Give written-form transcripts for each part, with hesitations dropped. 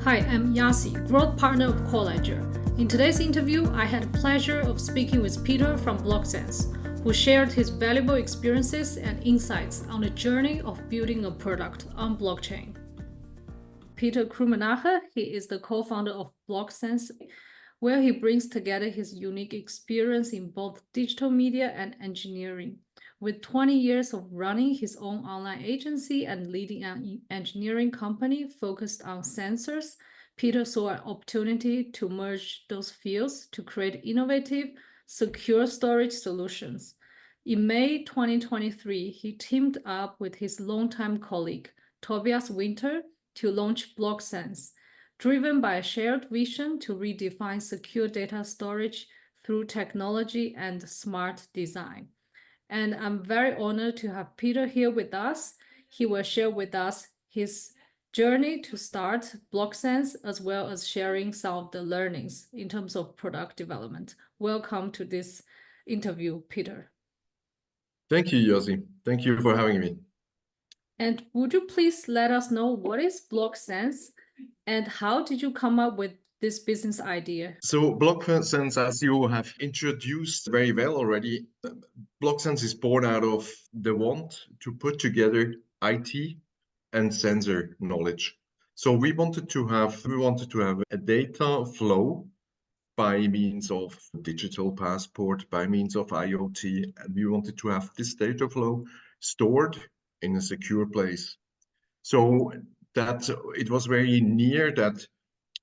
Hi, I'm Yasi, growth partner of CoreLedger. In today's interview, I had the pleasure of speaking with Peter from BloqSens, who shared his valuable experiences and insights on the journey of building a product on blockchain. Peter Krummenacher, he is the co-founder of BloqSens, where he brings together his unique experience in both digital media and engineering. With 20 years of running his own online agency and leading an engineering company focused on sensors, Peter saw an opportunity to merge those fields to create innovative, secure storage solutions. In May 2023, he teamed up with his longtime colleague, Tobias Winter, to launch BloqSens, driven by a shared vision to redefine secure data storage through technology and smart design. And I'm very honored to have Peter here with us. He will share with us his journey to start BloqSens, as well as sharing some of the learnings in terms of product development. Welcome to this interview, Peter. Thank you, Yasi. Thank you for having me. And would you please let us know what is BloqSens and how did you come up with this business idea? So BloqSens, as you have introduced very well already, BloqSens is born out of the want to put together IT and sensor knowledge. So we wanted to have a data flow by means of digital passport, by means of IoT, and we wanted to have this data flow stored in a secure place. So that it was very near that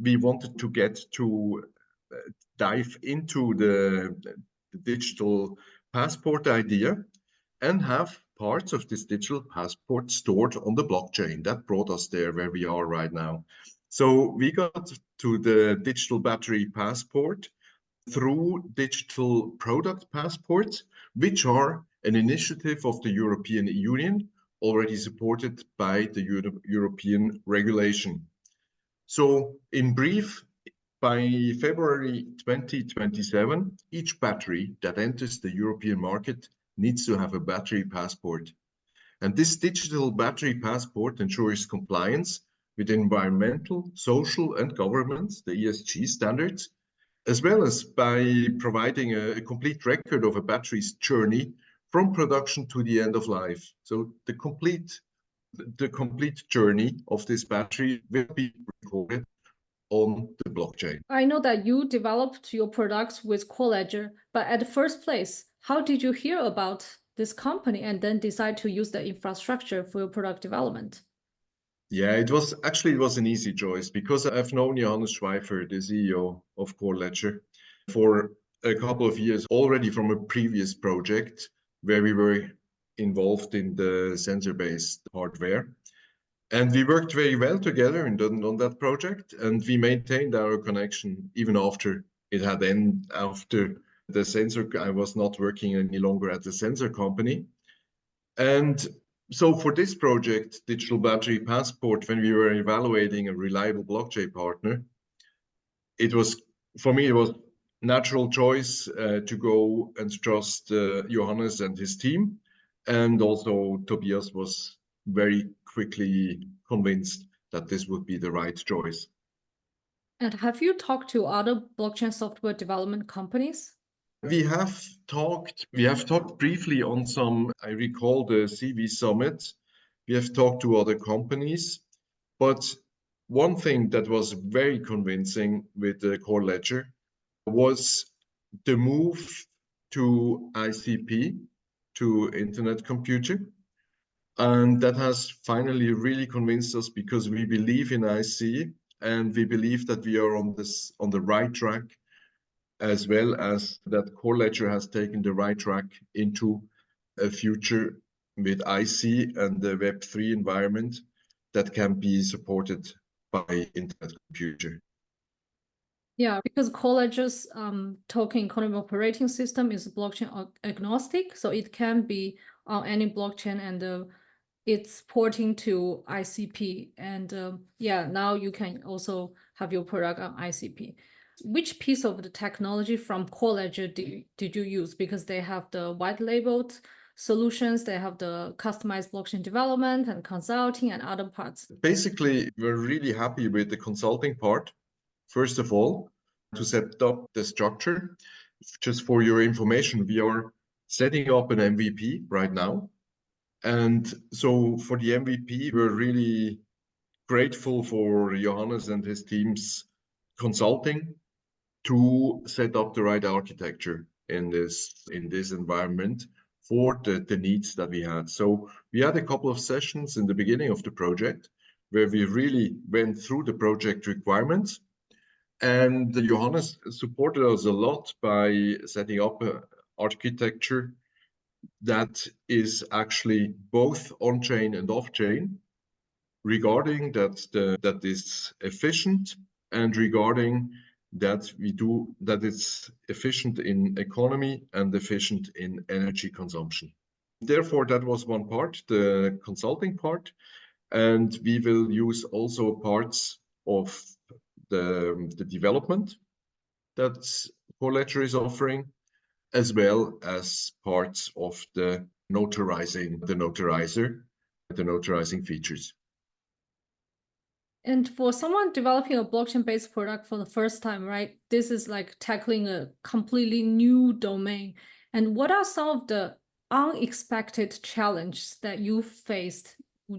we wanted to get to dive into the digital passport idea and have parts of this digital passport stored on the blockchain. That brought us there where we are right now. So we got to the digital battery passport through digital product passports, which are an initiative of the European Union, already supported by the European regulation. So in brief, by February 2027, each battery that enters the European market needs to have a battery passport. And this digital battery passport ensures compliance with environmental, social, and governance, the ESG standards, as well as by providing a complete record of a battery's journey from production to the end of life. So the complete journey of this battery will be recorded on the blockchain. I know that you developed your products with CoreLedger, but at the first place, how did you hear about this company and then decide to use the infrastructure for your product development? Yeah, it was an easy choice because I've known Johannes Schweifer, the CEO of CoreLedger, for a couple of years already from a previous project where we were involved in the sensor-based hardware. And we worked very well together on that project, and we maintained our connection even after it had ended, after the sensor, I was not working any longer at the sensor company. And so for this project, Digital Battery Passport, when we were evaluating a reliable blockchain partner, for me, it was natural choice to go and trust Johannes and his team. And also Tobias was very quickly convinced that this would be the right choice. And have you talked to other blockchain software development companies? We have talked briefly on some, I recall the CV Summit. We have talked to other companies, but one thing that was very convincing with the CoreLedger was the move to ICP, to Internet Computer. And that has finally really convinced us because we believe in IC and we believe that we are on the right track, as well as that CoreLedger has taken the right track into a future with IC and the Web3 environment that can be supported by Internet Computer. Yeah, because CoreLedger's token economy operating system is blockchain agnostic, so it can be on any blockchain, and it's porting to ICP. And yeah, now you can also have your product on ICP. Which piece of the technology from CoreLedger did you use? Because they have the white labeled solutions. They have the customized blockchain development and consulting and other parts. Basically, we're really happy with the consulting part. First of all, to set up the structure. Just for your information, we are setting up an MVP right now. And so for the MVP, we're really grateful for Johannes and his team's consulting to set up the right architecture in this environment for the needs that we had. So we had a couple of sessions in the beginning of the project where we really went through the project requirements, and Johannes supported us a lot by setting up an architecture that is actually both on-chain and off-chain, regarding that is efficient, and regarding that it's efficient in economy and efficient in energy consumption. Therefore, that was one part, the consulting part, and we will use also parts of the development that Core Ledger is offering, as well as parts of the notarizing features. And for someone developing a blockchain-based product for the first time, right, this is like tackling a completely new domain. And what are some of the unexpected challenges that you faced,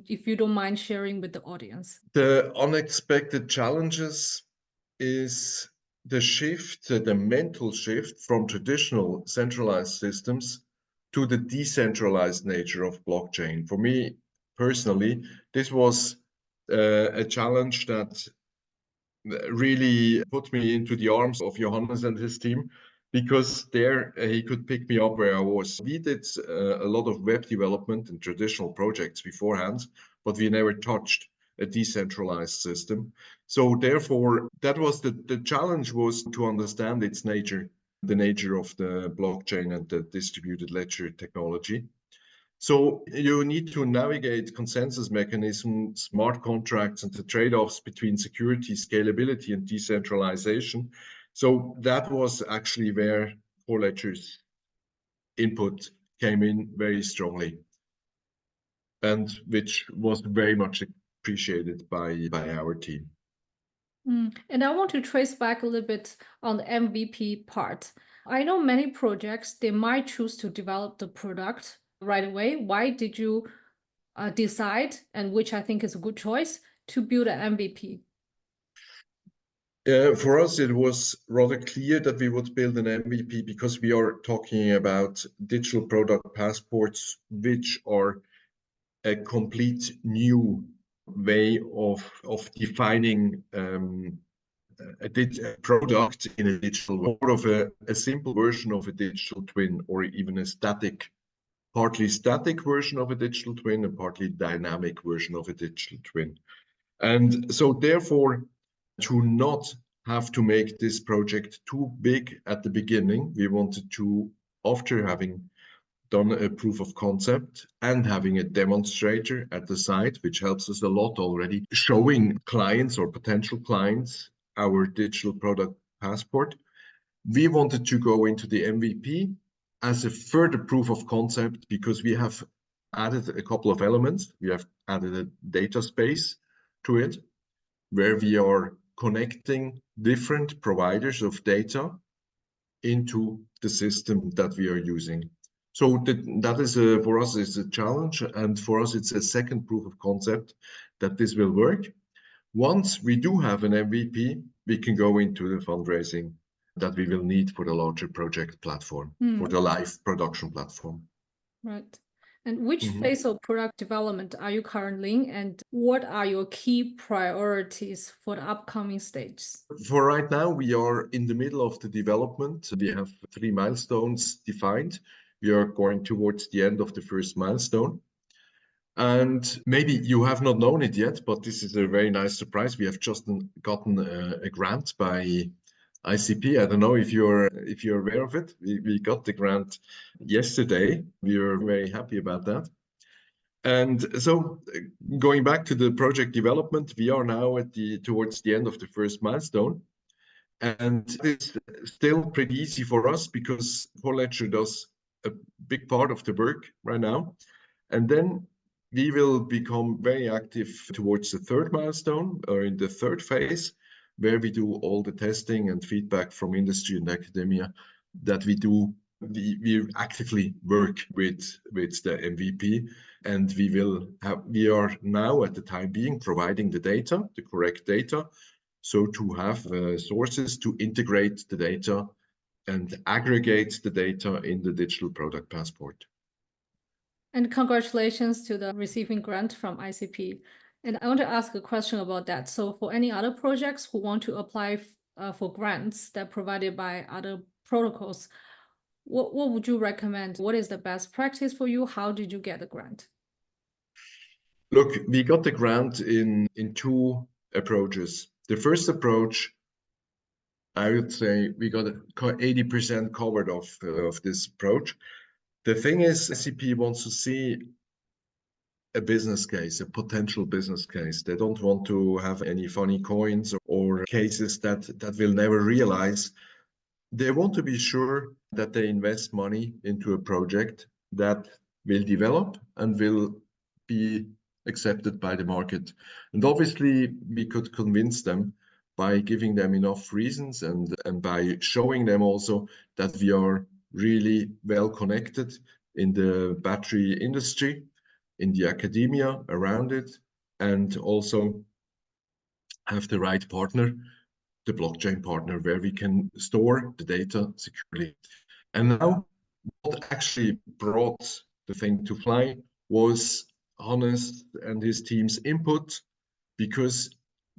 if you don't mind sharing with the audience? The unexpected challenges is the mental shift from traditional centralized systems to the decentralized nature of blockchain. For me personally, this was a challenge that really put me into the arms of Johannes and his team, because there he could pick me up where I was. We did a lot of web development and traditional projects beforehand, but we never touched a decentralized system. So therefore, that was the challenge, was to understand its nature, the nature of the blockchain and the distributed ledger technology. So you need to navigate consensus mechanisms, smart contracts, and the trade-offs between security, scalability, and decentralization. So that was actually where Core Ledger's input came in very strongly, and which was very much appreciated by our team. And I want to trace back a little bit on the MVP part. I know many projects, they might choose to develop the product right away. Why did you decide, and which I think is a good choice, to build an MVP? For us, it was rather clear that we would build an MVP because we are talking about digital product passports, which are a complete new way of defining a product in a digital world, more of a simple version of a digital twin, or even a partly static version of a digital twin, and partly dynamic version of a digital twin. And so therefore, to not have to make this project too big at the beginning, we wanted to, after having done a proof of concept and having a demonstrator at the site, which helps us a lot already, showing clients or potential clients our digital product passport, we wanted to go into the MVP as a further proof of concept, because we have added a couple of elements. We have added a data space to it, where we are connecting different providers of data into the system that we are using. So that is for us is a challenge, and for us it's a second proof of concept that this will work. Once we do have an MVP, we can go into the fundraising that we will need for the larger project platform, for the live production platform. Right. And which phase of product development are you currently in, and what are your key priorities for the upcoming stages? For right now, we are in the middle of the development. We have 3 milestones defined. We are going towards the end of the first milestone. And maybe you have not known it yet, but this is a very nice surprise. We have just gotten a grant by ICP. I don't know if you're aware of it. We got the grant yesterday. We are very happy about that. And so going back to the project development, we are now towards the end of the first milestone. And it's still pretty easy for us because Core Ledger does a big part of the work right now. And then we will become very active towards the third milestone, or in the third phase, where we do all the testing and feedback from industry and academia that we do. We actively work with the MVP, and we are now at the time being providing the data, the correct data, so to have sources to integrate the data and aggregate the data in the digital product passport. And congratulations to the receiving grant from ICP. And I want to ask a question about that. So for any other projects who want to apply for grants that are provided by other protocols, what would you recommend? What is the best practice for you? How did you get the grant? Look, we got the grant in two approaches. The first approach, I would say we got 80% covered of this approach. The thing is, ICP wants to see a business case, a potential business case. They don't want to have any funny coins or cases that will never realize. They want to be sure that they invest money into a project that will develop and will be accepted by the market. And obviously, we could convince them by giving them enough reasons and by showing them also that we are really well connected in the battery industry, in the academia around it, and also have the right partner, the blockchain partner, where we can store the data securely. And now what actually brought the thing to fly was Hannes and his team's input, because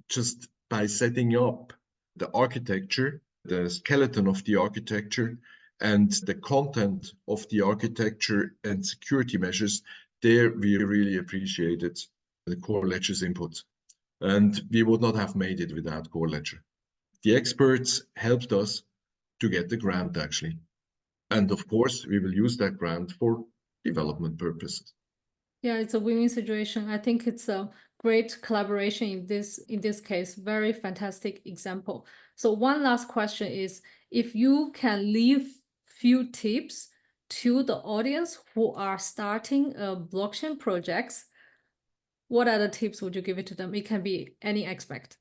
just by setting up the architecture, the skeleton of the architecture, and the content of the architecture and security measures, there we really appreciated the core ledger's input. And we would not have made it without core ledger. The experts helped us to get the grant, actually. And of course, we will use that grant for development purposes. Yeah, it's a win-win situation. I think it's a great collaboration in this case. Very fantastic example. So one last question is, if you can leave few tips to the audience who are starting blockchain projects, what other tips would you give it to them? It can be any aspect.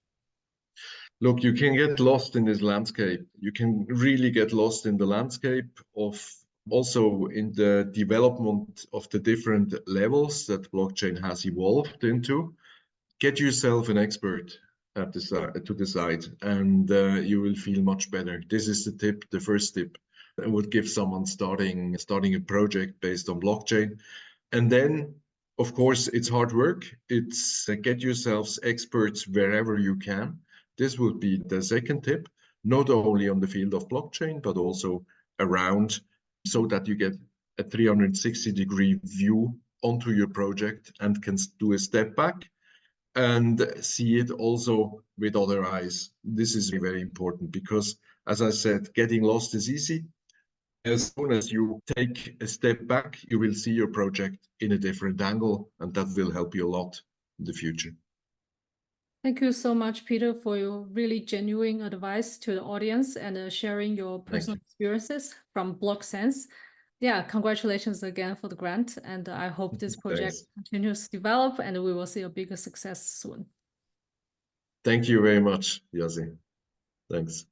Look, you can get lost in this landscape. You can really get lost in the landscape of also in the development of the different levels that blockchain has evolved into. Get yourself an expert at to the side, and you will feel much better. This is the tip, the first tip I would give someone starting a project based on blockchain. And then, of course, it's hard work. It's get yourselves experts wherever you can. This would be the second tip, not only on the field of blockchain, but also around, so that you get a 360-degree view onto your project and can do a step back and see it also with other eyes. This is very important because, as I said, getting lost is easy. As soon as you take a step back, you will see your project in a different angle, and that will help you a lot in the future. Thank you so much, Peter, for your really genuine advice to the audience and sharing your personal experiences from BloqSens. Yeah, congratulations again for the grant, and I hope this project continues to develop and we will see a bigger success soon. Thank you very much, Yasi. Thanks.